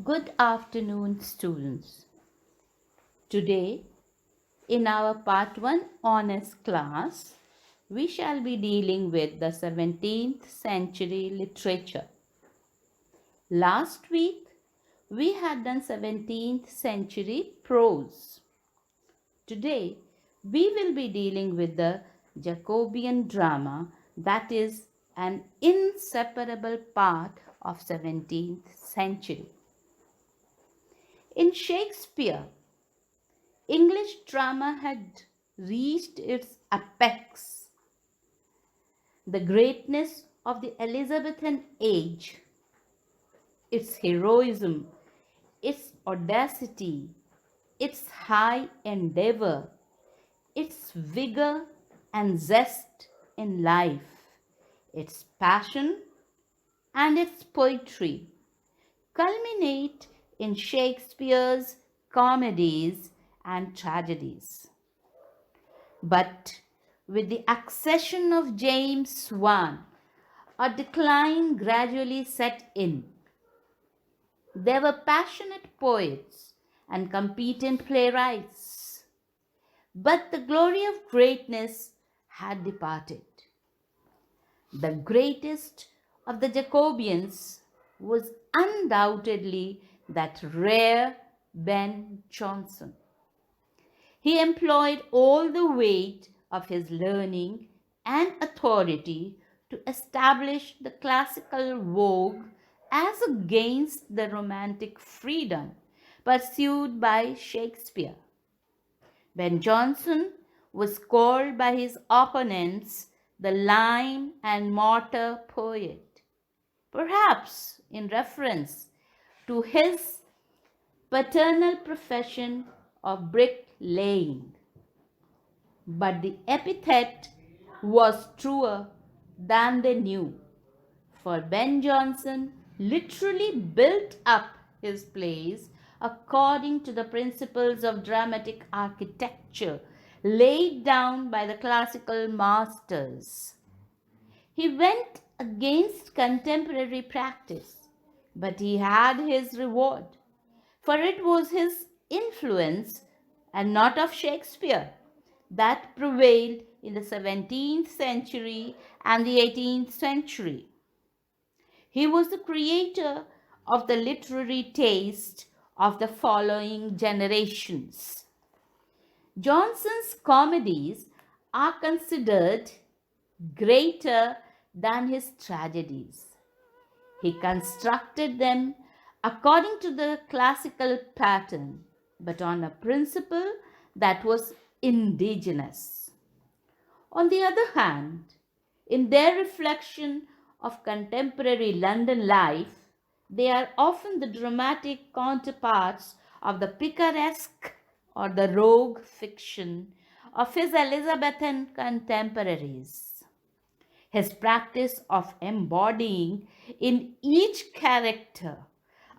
Good afternoon, students. Today, in our Part 1 Honors class, we shall be dealing with the 17th century literature. Last week, we had done 17th century prose. Today, we will be dealing with the Jacobean drama that is an inseparable part of 17th century. In Shakespeare, English drama had reached its apex. The greatness of the Elizabethan age, its heroism, its audacity, its high endeavor, its vigor and zest in life, its passion and its poetry culminate in Shakespeare's comedies and tragedies. But with the accession of James I, a decline gradually set in. There were passionate poets and competent playwrights, but the glory of greatness had departed. The greatest of the Jacobeans was undoubtedly that rare Ben Jonson. He employed all the weight of his learning and authority to establish the classical vogue as against the romantic freedom pursued by Shakespeare. Ben Jonson was called by his opponents the lime and mortar poet, perhaps in reference to his paternal profession of bricklaying. But the epithet was truer than they knew, for Ben Jonson literally built up his plays according to the principles of dramatic architecture laid down by the classical masters. He went against contemporary practice, but he had his reward, for it was his influence and not of Shakespeare that prevailed in the 17th century and the 18th century. He was the creator of the literary taste of the following generations. Jonson's comedies are considered greater than his tragedies. He constructed them according to the classical pattern, but on a principle that was indigenous. On the other hand, in their reflection of contemporary London life, they are often the dramatic counterparts of the picaresque or the rogue fiction of his Elizabethan contemporaries. His practice of embodying in each character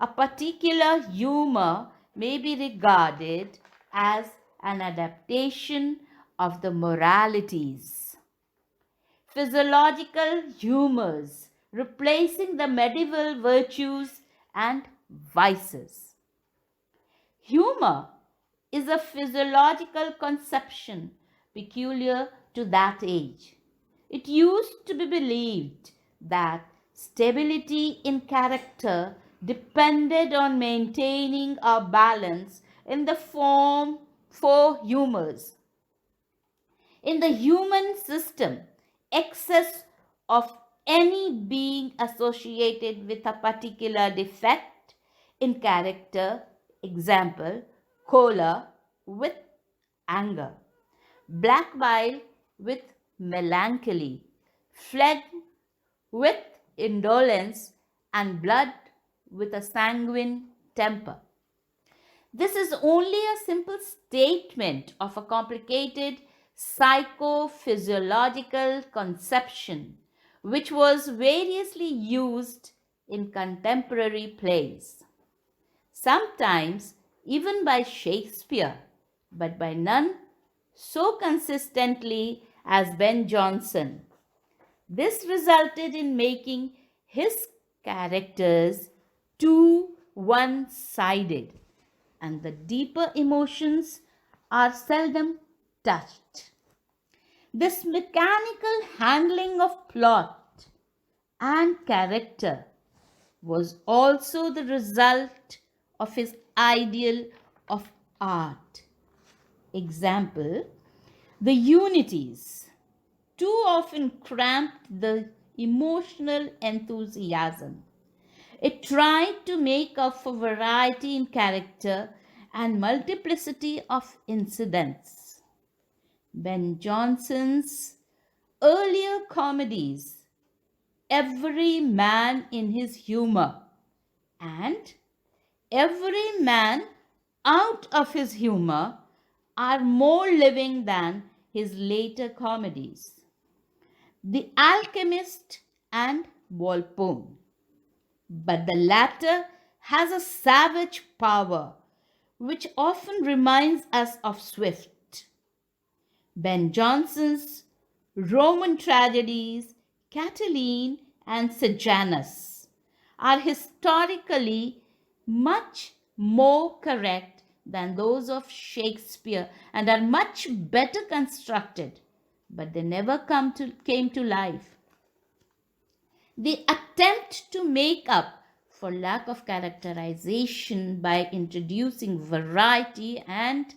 a particular humor may be regarded as an adaptation of the moralities. Physiological humors replacing the medieval virtues and vices. Humor is a physiological conception peculiar to that age. It used to be believed that stability in character depended on maintaining a balance in the form four humors. In the human system, excess of any being associated with a particular defect in character, example, choler with anger, black bile with melancholy, phlegm with indolence, and blood with a sanguine temper. This is only a simple statement of a complicated psychophysiological conception which was variously used in contemporary plays, sometimes even by Shakespeare, but by none so consistently as Ben Jonson. This resulted in making his characters too one-sided, and the deeper emotions are seldom touched. This mechanical handling of plot and character was also the result of his ideal of art. Example, the unities too often cramped the emotional enthusiasm. It tried to make up for variety in character and multiplicity of incidents. Ben Jonson's earlier comedies, Every Man in His Humor and Every Man Out of His Humor, are more living than his later comedies. The Alchemist and Volpone. But the latter has a savage power which often reminds us of Swift. Ben Jonson's Roman tragedies, Catiline and Sejanus, are historically much more correct than those of Shakespeare and are much better constructed, but they never came to life. The attempt to make up for lack of characterization by introducing variety and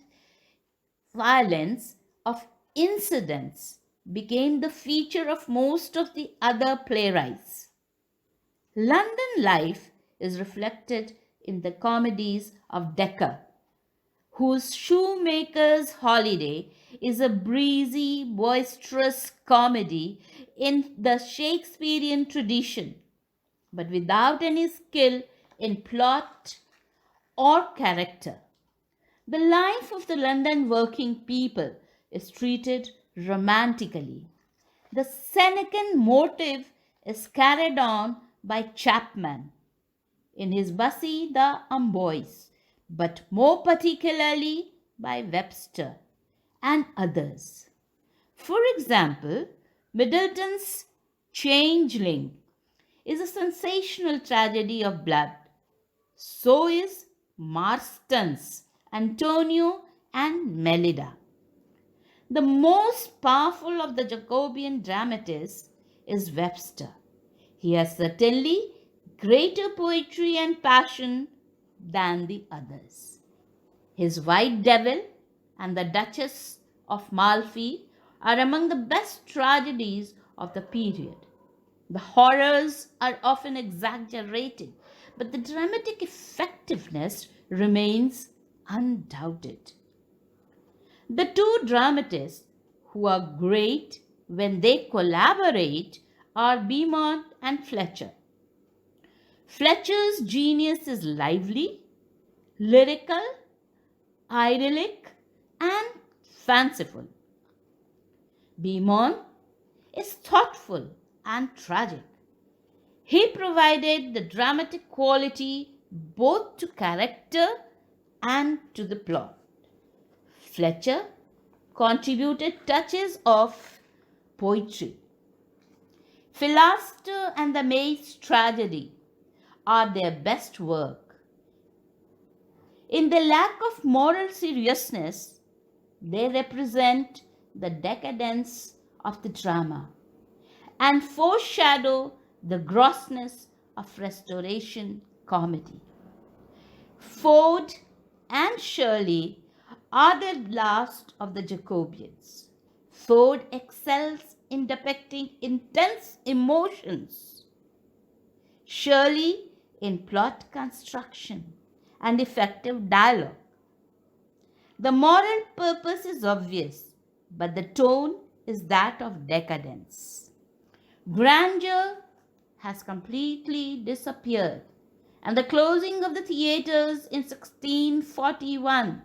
violence of incidents became the feature of most of the other playwrights. London life is reflected in the comedies of Dekker, whose Shoemaker's Holiday is a breezy, boisterous comedy in the Shakespearean tradition, but without any skill in plot or character. The life of the London working people is treated romantically. The Senecan motive is carried on by Chapman in his Bussy the Amboise, but more particularly by Webster and others. For example, Middleton's Changeling is a sensational tragedy of blood. So is Marston's Antonio and Melida. The most powerful of the Jacobean dramatists is Webster. He has certainly greater poetry and passion than the others. His White Devil and the Duchess of Malfi are among the best tragedies of the period. The horrors are often exaggerated, but the dramatic effectiveness remains undoubted. The two dramatists who are great when they collaborate are Beaumont and Fletcher. Fletcher's genius is lively, lyrical, idyllic, and fanciful. Beaumont is thoughtful and tragic. He provided the dramatic quality both to character and to the plot. Fletcher contributed touches of poetry. Philaster and the Maid's Tragedy are their best work. In the lack of moral seriousness, they represent the decadence of the drama and foreshadow the grossness of Restoration comedy. Ford and Shirley are the last of the Jacobeans. Ford excels in depicting intense emotions. Shirley in plot construction and effective dialogue. The moral purpose is obvious, but the tone is that of decadence. Grandeur has completely disappeared, and the closing of the theatres in 1641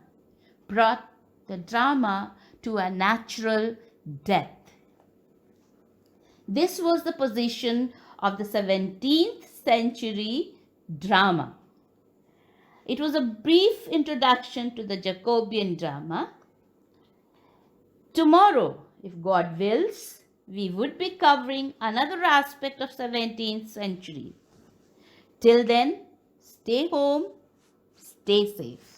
brought the drama to a natural death. This was the position of the 17th century drama. It was a brief introduction to the Jacobean drama. Tomorrow, if God wills, we would be covering another aspect of 17th century. Till then, Stay home, stay safe.